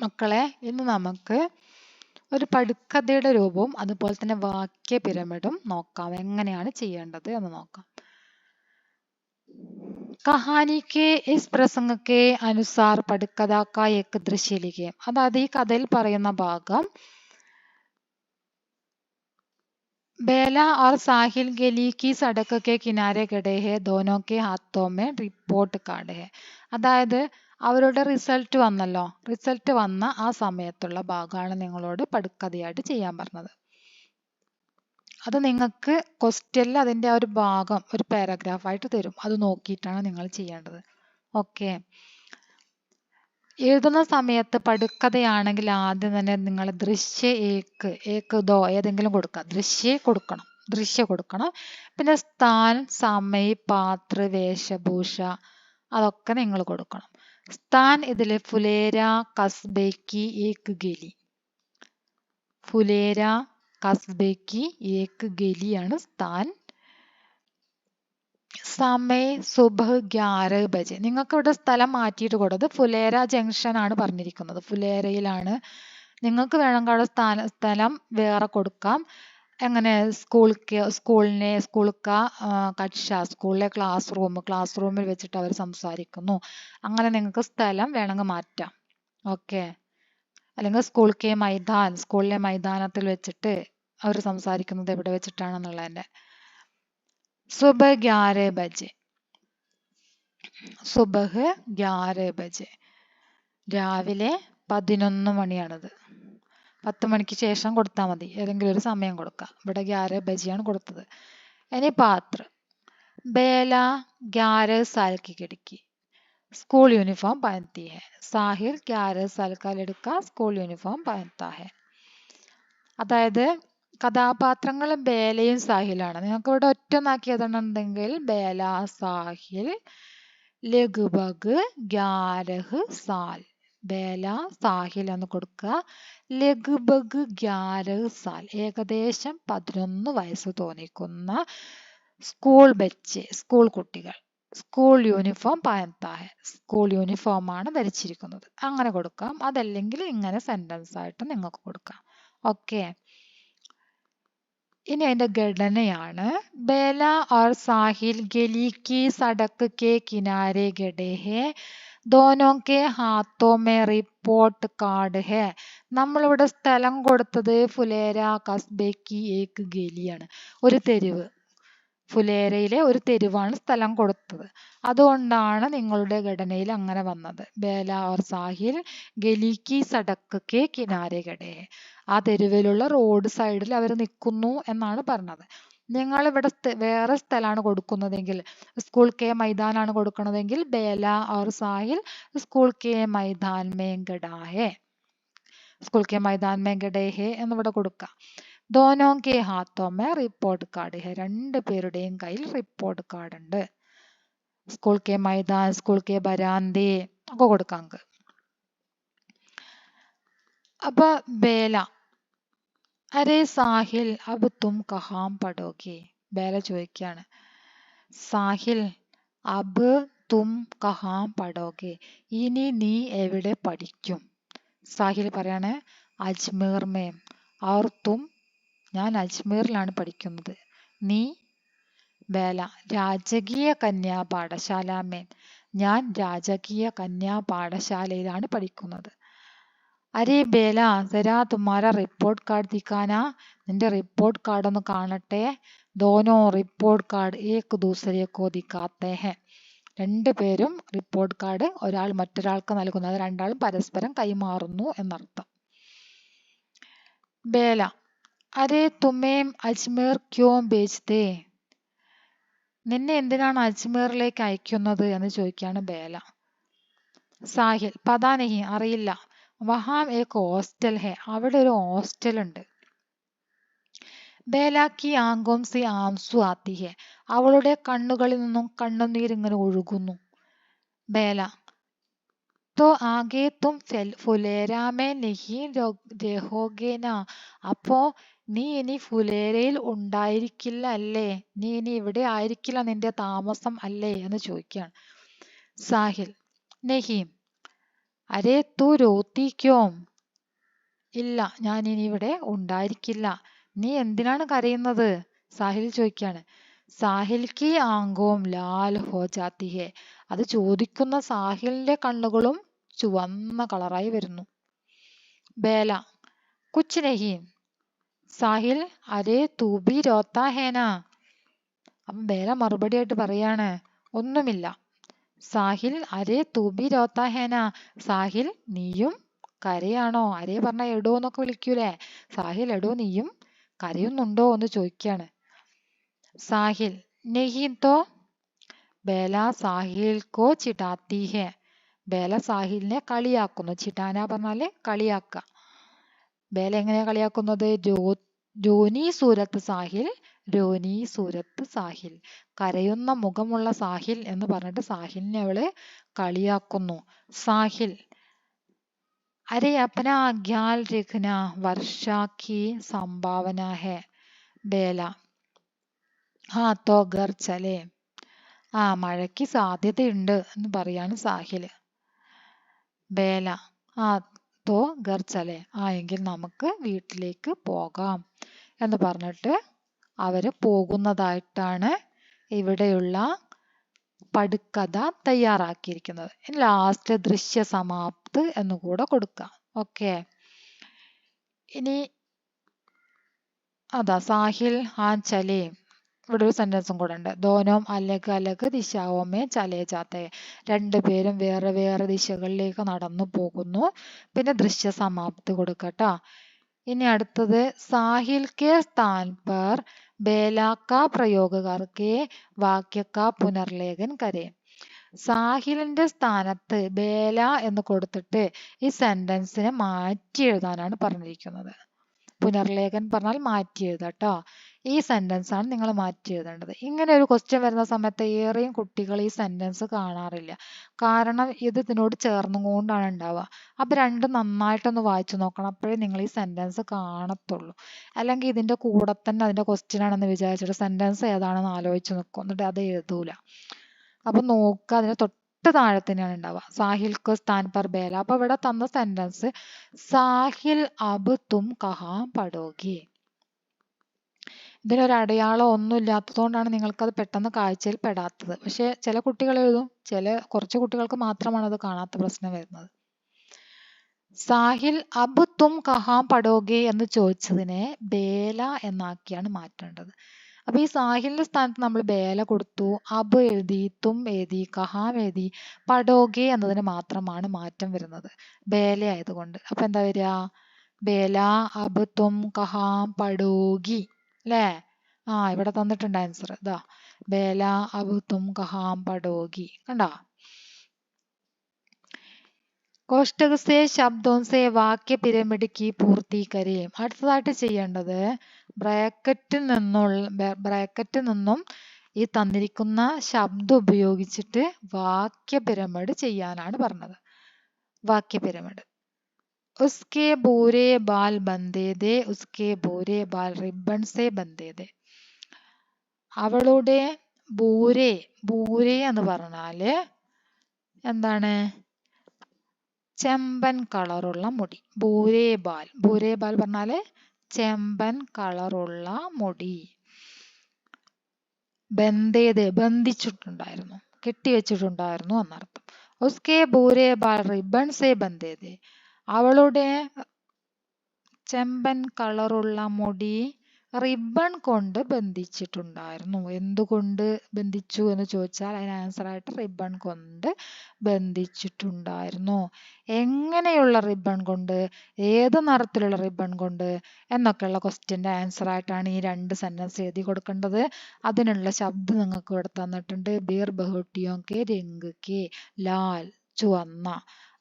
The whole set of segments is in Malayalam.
മക്കളെ, ഇന്ന് നമുക്ക് ഒരു പടുക്കഥയുടെ രൂപവും അതുപോലെ തന്നെ വാക്യ പിരമിഡും നോക്കാം. എങ്ങനെയാണ് ചെയ്യേണ്ടത് എന്ന് നോക്കാം. കഹാനി കെ ഇസ് പ്രസംഗ കെ അനുസാർ പടുക്കഥ കാ ഏക് ദൃശ്യ ലിഖിയേ. അതായത് ഈ കഥയിൽ പറയുന്ന ഭാഗം बेला और साहिल गली की सड़क के किनारे खड़े हैं, दोनों के हाथों में റിപ്പോർട്ട് കാർഡ് है. അതായത് അവരുടെ റിസൾട്ട് വന്നല്ലോ, റിസൾട്ട് വന്ന ആ സമയത്തുള്ള ഭാഗമാണ് നിങ്ങളോട് പടുക്കഥയായിട്ട് ചെയ്യാൻ പറഞ്ഞത്. അത് നിങ്ങൾക്ക് ക്വസ്റ്റ്യനിൽ അതിൻ്റെ ആ ഒരു ഭാഗം ഒരു പാരഗ്രാഫായിട്ട് തരും. അത് നോക്കിയിട്ടാണ് നിങ്ങൾ ചെയ്യേണ്ടത്. ഓക്കെ. എഴുതുന്ന സമയത്ത് പടുക്കഥയാണെങ്കിൽ ആദ്യം തന്നെ നിങ്ങൾ ദൃശ്യ ഏക്ക് ദോ ഏതെങ്കിലും കൊടുക്കുക. ദൃശ്യ കൊടുക്കണം. പിന്നെ സ്ഥാൻ, സമയ, പാത്ര, വേഷഭൂഷ അതൊക്കെ നിങ്ങൾ കൊടുക്കണം. സ്ഥാൻ ഇതില് ഫുലേര കസ്ബേക്കി ഏക്ക് ഗലി. ഫുലേര കസ്ബേക്കി ഏക്ക് ഗലിയാണ് സ്ഥാൻ. സമയ സുബഹ് 11 ബജെ. നിങ്ങൾക്ക് ഇവിടെ സ്ഥലം മാറ്റിയിട്ട് കൊടുത്തത് ഫുലേര ജംഗ്ഷൻ ആണ് പറഞ്ഞിരിക്കുന്നത്. ഫുലേരയിലാണ്. നിങ്ങൾക്ക് വേണമെങ്കിൽ അവിടെ സ്ഥലം വേറെ കൊടുക്കാം. എങ്ങനെ സ്കൂളിലെ ക്ലാസ് റൂമിൽ വെച്ചിട്ട് അവർ സംസാരിക്കുന്നു. അങ്ങനെ നിങ്ങൾക്ക് സ്ഥലം വേണമെങ്കിൽ മാറ്റാം. ഓക്കെ. അല്ലെങ്കിൽ സ്കൂളിലെ മൈതാനത്തിൽ വെച്ചിട്ട് അവർ സംസാരിക്കുന്നത് എവിടെ വെച്ചിട്ടാണെന്നുള്ളതിന്റെ. സുബഹ് 11 ബജെ. സുബഹ് 11 ബജെ. രാവിലെ 11 മണിയാണത്. 10 മണിക്ക് ശേഷം കൊടുത്താൽ മതി. ഏതെങ്കിലും ഒരു സമയം കൊടുക്കാം. ഇവിടെ 11 ബജിയാണ് കൊടുത്തത്. ഇനി പാത്ര. ബേല 11 साल की लड़की स्कूल यूनिफॉर्म पहनती है. സാഹിൽ 11 साल का लड़का स्कूल यूनिफॉर्म पहनता है. അതായത് കഥാപാത്രങ്ങൾ ബേലയും സാഹിലാണ്. നിങ്ങൾക്ക് ഇവിടെ ഒറ്റന്നാക്കിയതെന്നുണ്ടെങ്കിൽ ബേല, സാഹിൽ, ലഘുബഗ് 11 साल. ബേല, സാഹിൽ എന്ന് കൊടുക്കുക. ലഘുബഗ് 11 साल ഏകദേശം 11 വയസ്സ് തോന്നിക്കുന്ന സ്കൂൾ കുട്ടികൾ. സ്കൂൾ യൂണിഫോം പഹൻതാഹെ. സ്കൂൾ യൂണിഫോം ആണ് ധരിച്ചിരിക്കുന്നത്. അങ്ങനെ കൊടുക്കാം. അതല്ലെങ്കിൽ ഇങ്ങനെ സെന്റൻസ് ആയിട്ട് നിങ്ങൾക്ക് കൊടുക്കാം. ഓക്കെ. ഇനി അതിന്റെ ഘടനയാണ്. ബേല और साहिल गली की सड़क के किनारे खड़े हैं, दोनों के हाथों में റിപ്പോർട്ട് കാർഡ് है. നമ്മളിവിടെ സ്ഥലം കൊടുത്തത് ഫുലേര കസ്ബേക്കി ഏക്ക് ഗലിയാണ്. ഒരു തെരുവ്. ഫുലേരയിലെ ഒരു തെരുവാണ് സ്ഥലം കൊടുത്തത്. അതുകൊണ്ടാണ് നിങ്ങളുടെ ഘടനയിൽ അങ്ങനെ വന്നത്. ബേല ഓർ സാഹിൽ ഗലിക്ക് സടക്ക് കെ കിനാരെ ഖടേ. ആ തെരുവിലുള്ള റോഡ് സൈഡിൽ അവർ നിൽക്കുന്നു എന്നാണ് പറഞ്ഞത്. നിങ്ങൾ ഇവിടെ വേറെ സ്ഥലമാണ് കൊടുക്കുന്നതെങ്കിൽ, സ്കൂൾ കെ മൈതാനാണ് കൊടുക്കുന്നതെങ്കിൽ ബേല ഓർ സാഹിൽ സ്കൂൾ കെ മൈതാൻ മേ ഖടാ ഹേ. സ്കൂൾ കെ മൈതാൻ മേ ഖടേ ഹേ എന്നിവിടെ കൊടുക്കാം. दोनों के हाथों में റിപ്പോർട്ട് കാർഡ് है. രണ്ടു പേരുടെയും കയ്യിൽ റിപ്പോർട്ട് കാർഡ് ഉണ്ട്. സ്കൂൾ കെ മൈതാൻ, സ്കൂൾ കെ ബരാന്തെ ഒക്കെ കൊടുക്കാം. അപ്പൊ ബേല, അരേ സാഹിൽ അബ് തും കഹാം പഠോഗെ. ബേല ചോദിക്കാണ്, സാഹിൽ അബ് തും കഹാം പഠോഗെ, ഇനി നീ എവിടെ പഠിക്കും? സാഹിൽ പറയാണ്, അജ്മീർ മേം. और तुम? ഞാൻ അജ്മീറിലാണ് പഠിക്കുന്നത്. നീ? ബേല, രാജകീയ കന്യാ പാഠശാല മേം. ഞാൻ രാജകീയ കന്യാ പാഠശാലയിലാണ് പഠിക്കുന്നത്. അരേ ബേല, ജരാ തുമ്മാര റിപ്പോർട്ട് കാർഡ് ദിഖാനാ. നിന്റെ റിപ്പോർട്ട് കാർഡ് ഒന്ന് കാണട്ടെ. ദോനോ റിപ്പോർട്ട് കാർഡ് ഏക് ദൂസരെ കോ ദിഖാത്തെ ഹെ. രണ്ടുപേരും റിപ്പോർട്ട് കാർഡ് ഒരാൾ മറ്റൊരാൾക്ക് നൽകുന്നത്, രണ്ടാളും പരസ്പരം കൈമാറുന്നു എന്നർത്ഥം. ബേല, അരേ തുമേം അജ്മീർ ക്യോ ബേജ്തേ. നിന്നെ എന്തിനാണ് അജ്മീറിലേക്ക് അയക്കുന്നത് എന്ന് ചോദിക്കാണ് ബേല. സാഹിൽ, പതാ നഹി, അറിയില്ല. വഹാം ഏക് ഹോസ്റ്റൽ ഹെ. അവിടെ ഒരു ഹോസ്റ്റൽ ഉണ്ട്. ബേല കി ആങ്കോം സെ ആംസു ആത്തി ഹെ. അവളുടെ കണ്ണുകളിൽ നിന്നും കണ്ണുനീരിങ്ങനെ ഒഴുകുന്നു. ബേല, तो आगे तुम ഫുലേര മേ നഹി രഹോഗേ നാ. അപ്പോ നീ ഇനി ഫുലേരയിൽ ഉണ്ടായിരിക്കില്ല അല്ലേ? നീ ഇനി ഇവിടെ ആയിരിക്കില്ല നിന്റെ താമസം അല്ലേ എന്ന് ചോദിക്കുകയാണ്. സാഹിൽ, നഹി അരേ തു രോത്തി ക്യോം? ഇല്ല, ഞാൻ ഇനി ഇവിടെ ഉണ്ടായിരിക്കില്ല. നീ എന്തിനാണ് കരയുന്നത്? സാഹിൽ ചോദിക്കാണ്. സാഹിൽ കി ആങ്കോം ലാൽ ഹോ ജാത്തി ഹെ. അത് ചോദിക്കുന്ന സാഹിലിന്റെ കണ്ണുകളും ചുവന്ന കളറായി വരുന്നു. ബേല, കുച്ച് നഹി. സാഹിൽ, അരേ തൂ ഭി രോത്താ ഹേനാ? അപ്പം ബേല മറുപടി ആയിട്ട് പറയാണ്, ഒന്നുമില്ല. സാഹിൽ, അരേ തൂ ഭി രോത്താ ഹേനാ? സാഹിൽ, നീയും കരയാണോ? അരേ പറഞ്ഞ എടോ എന്നൊക്കെ വിളിക്കൂലേ? സാഹിൽ, എടോ നീയും കരയുന്നുണ്ടോ എന്ന് ചോദിക്കാണ്. സാഹിൽ, നഹി തോ. ബേല സാഹിൽ കോ ചിടാത്തി ഹെ. ബേല സാഹിലിനെ കളിയാക്കുന്നു. ചിടാന പറഞ്ഞാല് കളിയാക്ക. ബേല എങ്ങനെയാ കളിയാക്കുന്നത്? രോനി സൂരത്ത് സാഹിൽ, രോനി സൂരത്ത് സാഹിൽ. കരയുന്ന മുഖമുള്ള സാഹിൽ എന്ന് പറഞ്ഞിട്ട് സാഹിലിനെ അവള് കളിയാക്കുന്നു. സാഹിൽ, അരേ അപ്നാ ഖ്യാൽ രഖ്ന, വർഷ കി സംഭാവന ഹെ. ബേല, ഹാ തോ ഘർ ചലേ. മഴയ്ക്ക് സാധ്യതയുണ്ട് എന്ന് പറയാണ് സാഹില്. ബേല, തോ ഘർ ചലേ. എങ്കിൽ നമുക്ക് വീട്ടിലേക്ക് പോകാം എന്ന് പറഞ്ഞിട്ട് അവര് പോകുന്നതായിട്ടാണ് ഇവിടെയുള്ള പടുക്കഥ തയ്യാറാക്കിയിരിക്കുന്നത്. ലാസ്റ്റ് ദൃശ്യ സമാപ്ത് എന്ന് കൂടെ കൊടുക്കാം. ഓക്കെ, ഇനി സാഹിൽ ചലേ. ഇവിടെ ഒരു സെന്റൻസും കൂടെ ഉണ്ട്. ദോനോം അലഗ് അലഗ് ദിശാവോമേ ചലേ ജാത്തെ. രണ്ടുപേരും വേറെ വേറെ ദിശകളിലേക്ക് നടന്നു പോകുന്നു. പിന്നെ ദൃശ്യ സമാപ്തി കൊടുക്കട്ടോ. ഇനി അടുത്തത് സാഹിൽ കെ സ്ഥാൻ പർ ബേല കാ പ്രയോഗ കർക്കെ വാക്യ കാ പുനർലേഖൻ കരേ. സാഹിലിന്റെ സ്ഥാനത്ത് ബേല എന്ന് കൊടുത്തിട്ട് ഈ സെന്റൻസിനെ മാറ്റി എഴുതാനാണ് പറഞ്ഞിരിക്കുന്നത്. പുനർലേഖൻ പറഞ്ഞാൽ മാറ്റി എഴുതാട്ടോ. ഈ സെന്റൻസ് ആണ് നിങ്ങൾ മാറ്റി എഴുതേണ്ടത്. ഇങ്ങനെ ഒരു ക്വസ്റ്റ്യൻ വരുന്ന സമയത്ത് ഏറെയും കുട്ടികൾ ഈ സെന്റൻസ് കാണാറില്ല. കാരണം ഇത് ഇതിനോട് ചേർന്നുകൊണ്ടാണ് ഉണ്ടാവുക. അപ്പൊ രണ്ടും നന്നായിട്ടൊന്ന് വായിച്ചു നോക്കണം. അപ്പോഴേ നിങ്ങൾ ഈ സെന്റൻസ് കാണത്തുള്ളൂ. അല്ലെങ്കിൽ ഇതിന്റെ കൂടെ തന്നെ അതിന്റെ ക്വസ്റ്റ്യൻ ആണെന്ന് വിചാരിച്ചിട്ട് സെന്റൻസ് ഏതാണെന്ന് ആലോചിച്ച് നിൽക്കും, എന്നിട്ട് അത് എഴുതൂല. അപ്പൊ നോക്കുക, അതിന് തൊട്ട് താഴെ തന്നെയാണ് ഉണ്ടാവുക. സാഹിൽ കോ സ്ഥാൻ പർ ബേല. അപ്പൊ ഇവിടെ തന്ന സെന്റൻസ് സാഹിൽ അബ് തും കഹാ പഠോഗി. ഇതിലൊരു അടയാളം ഒന്നും ഇല്ലാത്തതുകൊണ്ടാണ് നിങ്ങൾക്കത് പെട്ടെന്ന് കാഴ്ചയിൽ പെടാത്തത്. പക്ഷെ ചില കുട്ടികൾ എഴുതും, കുറച്ച് കുട്ടികൾക്ക് മാത്രമാണ് അത് കാണാത്ത പ്രശ്നം വരുന്നത്. സാഹിൽ അബ് തും കഹാ പഠോഗെ എന്ന് ചോദിച്ചതിനെ ബേല എന്നാക്കിയാണ് മാറ്റേണ്ടത്. അപ്പൊ ഈ സാഹിലിന്റെ സ്ഥാനത്ത് നമ്മൾ ബേല കൊടുത്തു, അബ് എഴുതി, തും എഴുതി, കഹാം എഴുതി. പഠോഗെ എന്നതിന് മാത്രമാണ് മാറ്റം വരുന്നത് ബേല ആയതുകൊണ്ട്. അപ്പൊ എന്താ വരിക? ബേല അബ് തും കഹാം പഠോഗി അല്ലേ? ഇവിടെ തന്നിട്ടുണ്ട് ആൻസർ. ബേല അബ് തും കഹാം പഠോഗി. കണ്ടോ? കോഷ്ടക സേ ശബ്ദോं से വാക്യ പിരമിഡ് की പൂർത്തി करें. അടുത്തതായിട്ട് ചെയ്യേണ്ടത് ബ്രാക്കറ്റിൽ നിന്നും ഈ തന്നിരിക്കുന്ന ശബ്ദം ഉപയോഗിച്ചിട്ട് വാക്യ പിരമിഡ് ചെയ്യാനാണ് പറഞ്ഞത്. വാക്യ പിരമിഡ്. ഉസ്കെ ബൂരെ ബാൽ ബന്ധേ ദേ, ഉസ്കെ ബൂരെ ബാൽ റിബൺ സേ ബന്ധേ ദേ. അവളുടെ ബൂരെ എന്ന് പറഞ്ഞാല് എന്താണ്? ചെമ്പൻ കളറുള്ള മുടി. ബൂരേബാൽ പറഞ്ഞാല് ചെമ്പൻ കളറുള്ള മുടി. ബന്ധേത് ബന്ധിച്ചിട്ടുണ്ടായിരുന്നു, കെട്ടിവെച്ചിട്ടുണ്ടായിരുന്നു എന്നർത്ഥം. ഉസ്കെ ബൂരേബാൽ റിബൺ സേ ബന്ധേത്. അവളുടെ ചെമ്പൻ കളറുള്ള മുടി റിബൺ കൊണ്ട് ബന്ധിച്ചിട്ടുണ്ടായിരുന്നു. എന്തുകൊണ്ട് ബന്ധിച്ചു എന്ന് ചോദിച്ചാൽ അതിന് ആൻസർ ആയിട്ട് റിബൺ കൊണ്ട് ബന്ധിച്ചിട്ടുണ്ടായിരുന്നു. എങ്ങനെയുള്ള റിബൺ കൊണ്ട്, ഏത് നിറത്തിലുള്ള റിബൺ കൊണ്ട് എന്നൊക്കെയുള്ള ക്വസ്റ്റ്യന്റെ ആൻസർ ആയിട്ടാണ് ഈ രണ്ട് സെന്റൻസ് എഴുതി കൊടുക്കേണ്ടത്. അതിനുള്ള ശബ്ദം നിങ്ങൾക്ക് ഇവിടെ തന്നിട്ടുണ്ട്. ബീർ ബഹുട്ടിയോ കെ രംഗ് കെ, ലാൽ ചുവന്ന.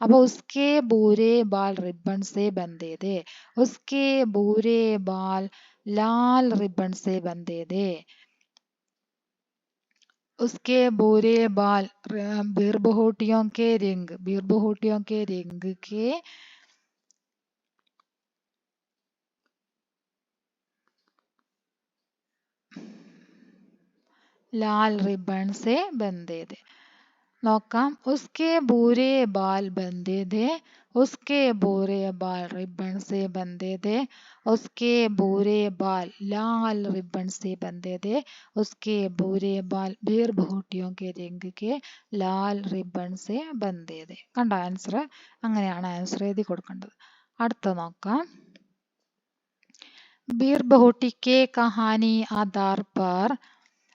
അപ്പൊ ഉസ്കെ ബൂരെ ബാൽ റിബൺ സേ ബന്ധേ ദേ, ഉസ്കെ ബൂരെ ബാൽ लाल रिबन से बंधे थे. उसके बूरे बाल बीरबहुटियों के रिंग के लाल रिबन से बंधे थे. നോക്കാം. ഉസ്കെ ബൂരെ ബാൽ ബന്ധേ थे, उसके बूरे बाल रिबन से बंधे थे, उसके बूरे बाल लाल रिबन से बंधे थे, उसके बूरे बाल बीर बहुटियों के रिंग के लाल റിബൺ से बंधे थे. കണ്ട ആൻസർ? അങ്ങനെയാണ് ആൻസർ എഴുതി കൊടുക്കേണ്ടത്. അടുത്ത നോക്കാം. बीर बहुटी के कहानी आधार पर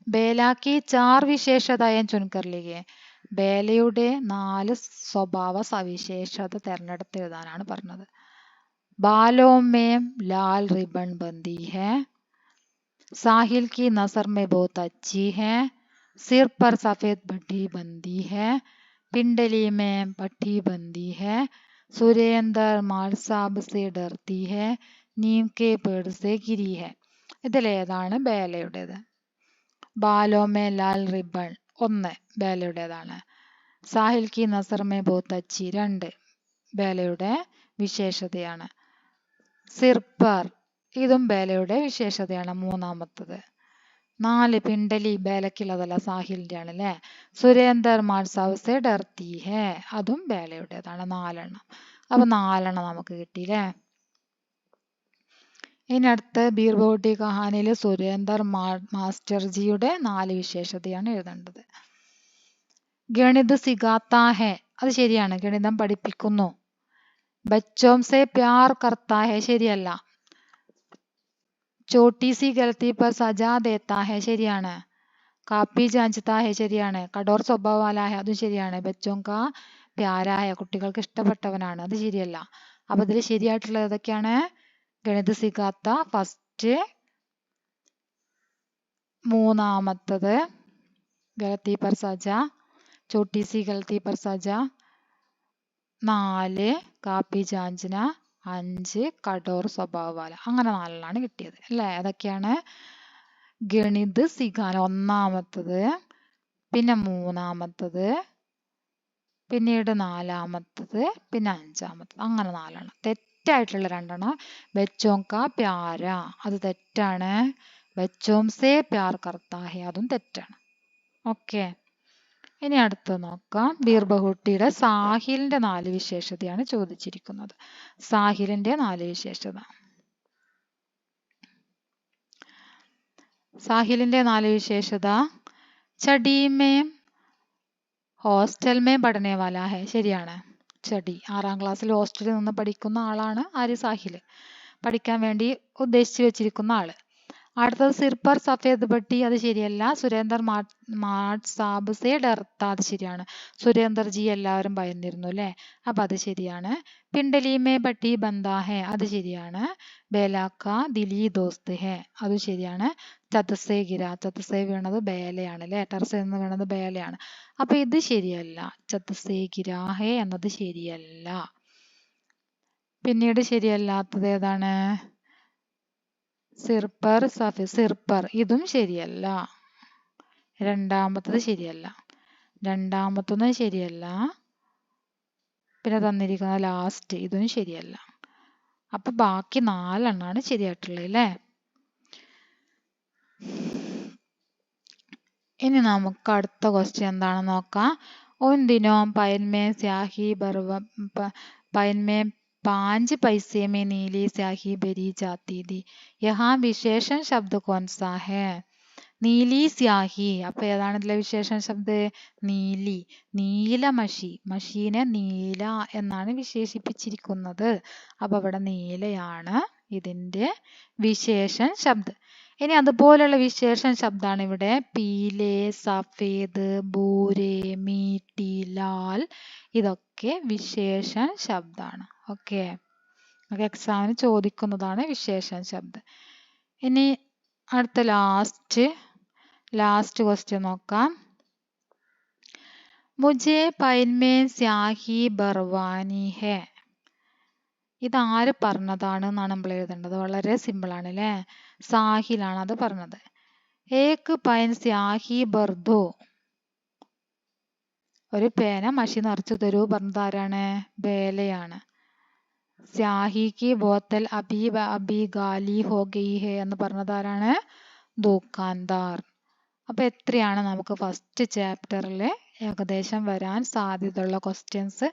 बेला की 4 വിശേഷതയും ചുൻകർ ലിഖിए. ബേലയുടെ 4 സ്വഭാവ സവിശേഷത തിരഞ്ഞെടുത്ത് എഴുതാനാണ് പറഞ്ഞത്. ബാലോ में लाल रिबन बंधी है, साहिल की नजर में बहुत अच्छी है, सिर पर सफेद पट्टी बंधी है, पिंडली में पट्टी बंधी है, सुरेंद्र माल साहब से डरती है, नीम के पेड़ से गिरी है. ഇതിലേതാണ് ബേലയുടേത്? ബാലോ മേ ലാൽ റിബൺ 1 ബേലയുടേതാണ്. സാഹിൽ കി നസർ മേ ബഹുത് അച്ചി 2 ബേലയുടെ വിശേഷതയാണ്. സിർ പർ ഇതും ബേലയുടെ വിശേഷതയാണ്, മൂന്നാമത്തത്. 4 പിണ്ടലി ബേലക്കുള്ളതല്ല, സാഹിലിന്റെ ആണ് അല്ലേ. സുരേന്ദർ മാൽ സാബ് സെ ഡർത്തി ഹേ അതും ബേലയുടേതാണ്. 4 അപ്പൊ 4 നമുക്ക് കിട്ടിയില്ലേ. ഇനി അടുത്ത് ബീർ ബഹുട്ടി കഹാനിയിൽ സുരേന്ദർ മാസ്റ്റർജിയുടെ 4 വിശേഷതയാണ് എഴുതേണ്ടത്. ഗണിത് സിഖാത്താ ഹെ അത് ശരിയാണ്, ഗണിതം പഠിപ്പിക്കുന്നു. ബച്ചോം സെ പ്യാർ കർത്താ ഹെ ശരിയല്ല. ചോട്ടി സി ഗലത്തി പർ സജാ ദേത്താ ഹെ ശരിയാണ്. കാപ്പി ജാഞ്ചത്താ ഹെ ശരിയാണ്. കഠോർ സ്വഭാവ വാലാ ഹെ അതും ശരിയാണ്. ബച്ചോം കാ പ്യാരാ ഹെ കുട്ടികൾക്ക് ഇഷ്ടപ്പെട്ടവനാണ്, അത് ശരിയല്ല. അപ്പൊ ഇതിൽ ശരിയായിട്ടുള്ളത് ഏതൊക്കെയാണ്? ഗണിത് സിഖാത്ത ഫസ്റ്റ്, മൂന്നാമത്തത് ഗലത്തി പർ സജ, ചോട്ടി സി ഗലത്തി പർ സജ, 4 കാപ്പി ജാഞ്ചന, 5 കഠോർ സ്വഭാവ വാല. അങ്ങനെ 4 കിട്ടിയത് അല്ലേ. അതൊക്കെയാണ് ഗണിത് സിഖാന. ഒന്നാമത്തത്, പിന്നെ മൂന്നാമത്തത്, പിന്നീട് 4-മത്തത്, പിന്നെ 5-മത്തത്. അങ്ങനെ 4. തെറ്റായിട്ടുള്ള 2 ബച്ചോം കാ പ്യാര അത് തെറ്റാണ്. ബച്ചോം സേ പ്യാർ കർത്താ ഹെ അതും തെറ്റാണ്. ഓക്കെ. ഇനി അടുത്ത് നോക്കാം. ബീർ ബഹുട്ടിയുടെ സാഹിലിന്റെ 4 വിശേഷതയാണ് ചോദിച്ചിരിക്കുന്നത്. സാഹിലിന്റെ 4 വിശേഷത. സാഹിലിന്റെ 4 വിശേഷത ചടി മേ ഹോസ്റ്റൽ മേ പഠനെ വാലാ ഹെ ശരിയാണ്. ചടി 6-ാം ക്ലാസ്സിൽ ഹോസ്റ്റലിൽ നിന്ന് പഠിക്കുന്ന ആളാണ് ആര്? സാഹിൽ. പഠിക്കാൻ വേണ്ടി ഉദ്ദേശിച്ചു വെച്ചിരിക്കുന്ന ആള്. അടുത്തത് സിർ പർ സഫേദ് പട്ടി അത് ശരിയല്ല. സുരേന്ദർ മാട്ട് സാബ് സെ ഡർത്ത അത് ശരിയാണ്. സുരേന്ദർ ജി എല്ലാവരും ഭയന്നിരുന്നു അല്ലേ, അപ്പൊ അത് ശരിയാണ്. പിണ്ടലി മേ പട്ടി ബന്ധാ ഹെ അത് ശരിയാണ്. ബേലാക്ക ദിലി ദോസ്ത് ഹെ അതും ശരിയാണ്. ചതസേ ഗിര ചതസേ വീണത് ബേലയാണ് അല്ലെ, ടെറസിൽ നിന്ന് വീണത് ബേലയാണ്. അപ്പൊ ഇത് ശരിയല്ല. ചതസേ ഗിരാ ഹെ എന്നത് ശരിയല്ല. പിന്നീട് ശരിയല്ലാത്തത് ഏതാണ്? സിർപ്പർ സഫി സിർപ്പർ ഇതും ശരിയല്ല. 2-മത്തത് ശരിയല്ല. 2-മത്തൊന്നും ശരിയല്ല. പിന്നെ തന്നിരിക്കുന്ന ലാസ്റ്റ് ഇതും ശരിയല്ല. അപ്പൊ ബാക്കി 4 ശരിയായിട്ടുള്ളത് അല്ലേ. ഇനി നമുക്ക് അടുത്ത ക്വസ്റ്റ്യൻ എന്താണെന്ന് നോക്കാം. ഉൻ ദിനോ പൈൻമേ സ്യാഹി ബർവ പൈൻമേ 5 पैसे में नीली स्याही भरी जाती थी, यहाँ विशेषण शब्द कौन सा है? നീലി സ്യാഹി. അപ്പൊ ഏതാണ് ഇതിലെ വിശേഷണ ശബ്ദം? നീലി. നീലമഷി. മഷീനെ നീല എന്നാണ് വിശേഷിപ്പിച്ചിരിക്കുന്നത്. അപ്പൊ ഇവിടെ നീലയാണ് ഇതിന്റെ വിശേഷൺ ശബ്ദം. ഇനി അതുപോലുള്ള വിശേഷൺ ശബ്ദമാണ് ഇവിടെ പീലെ, സഫേദ്, ബൂരെ, മീട്ടി, ലാൽ. ഇതൊക്കെ വിശേഷൺ ശബ്ദമാണ്. ഓക്കെ, എക്സാമിന് ചോദിക്കുന്നതാണ് വിശേഷൺ ശബ്ദം. ഇനി അടുത്ത ലാസ്റ്റ് ക്വസ്റ്റ്യൻ നോക്കാം. മുझे പൈൻമേ സ്യാഹി ബർവാനി ഹെ ഇതാര് പറഞ്ഞതാണ് എന്നാണ് നമ്മൾ എഴുതേണ്ടത്. വളരെ സിമ്പിൾ ആണ് അല്ലേ. സാഹിലാണ് അത് പറഞ്ഞത്. ഏക് പൈൻ സ്യാഹി ബർദോ ഒരു പേന മഷി നിറച്ചു തരൂ പറഞ്ഞത് ആരാണ്? ബേലയാണ്. സ്യാഹി കി ബോത്തൽ അബി അബി ഗാലി ഹോ ഗയി ഹെ എന്ന് പറഞ്ഞത് ആരാണ്? ദുക്കാൻദാർ. അപ്പൊ എത്രയാണ് നമുക്ക് ഫസ്റ്റ് ചാപ്റ്ററിലെ ഏകദേശം വരാൻ സാധ്യതയുള്ള ക്വസ്റ്റ്യൻസ്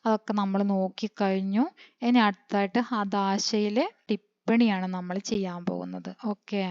അതൊക്കെ നമ്മൾ നോക്കിക്കഴിഞ്ഞു. ഇനി അടുത്തായിട്ട് ഹതാശയിലെ ടിപ്പണിയാണ് നമ്മൾ ചെയ്യാൻ പോകുന്നത്. ഓക്കെ.